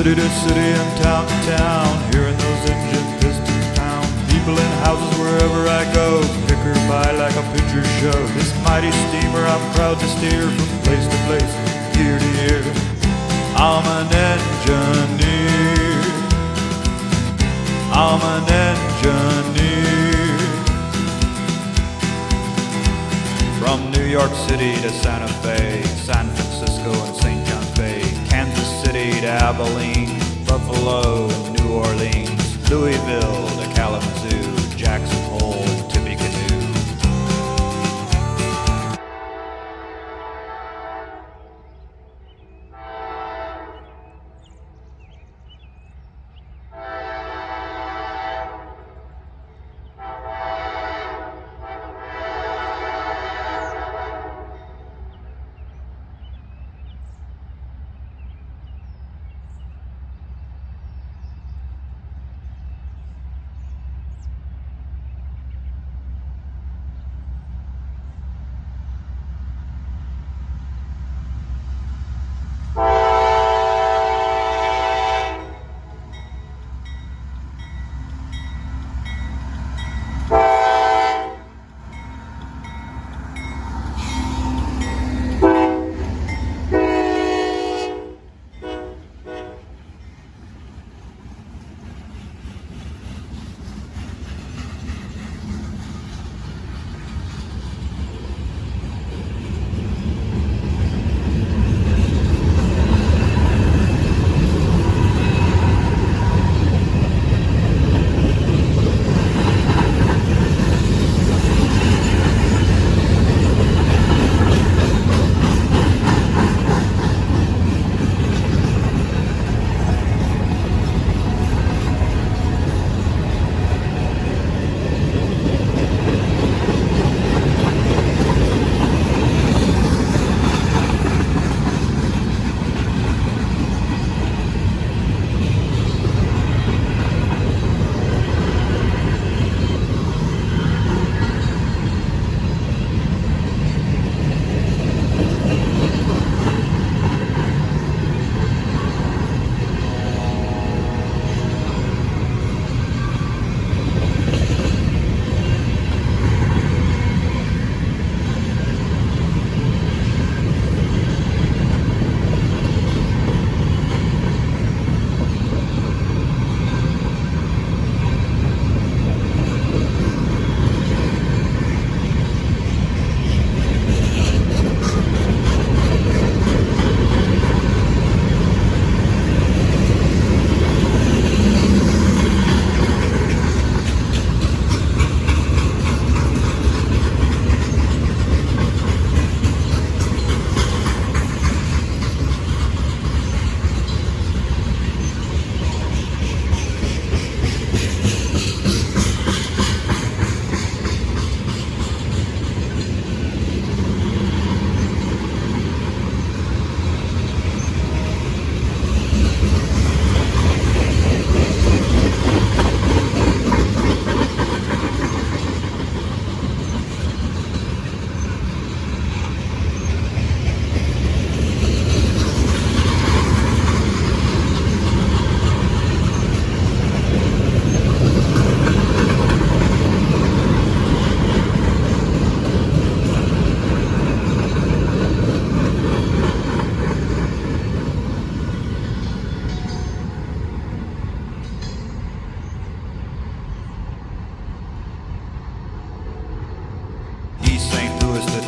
City to city and town to town, hearing those engine pistons pound. People in houses wherever I go, pick her by like a picture show. This mighty steamer I'm proud to steer from place to place, year to year. I'm an engineer. I'm an engineer. From New York City to Santa Fe, San Francisco and St. John Bay, Kansas City to Abilene, Buffalo and New Orleans, Louisville to Kalamazoo, Jackson Hole and Tippecanoe.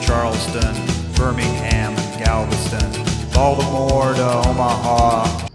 Charleston, Birmingham, and Galveston, Baltimore to Omaha.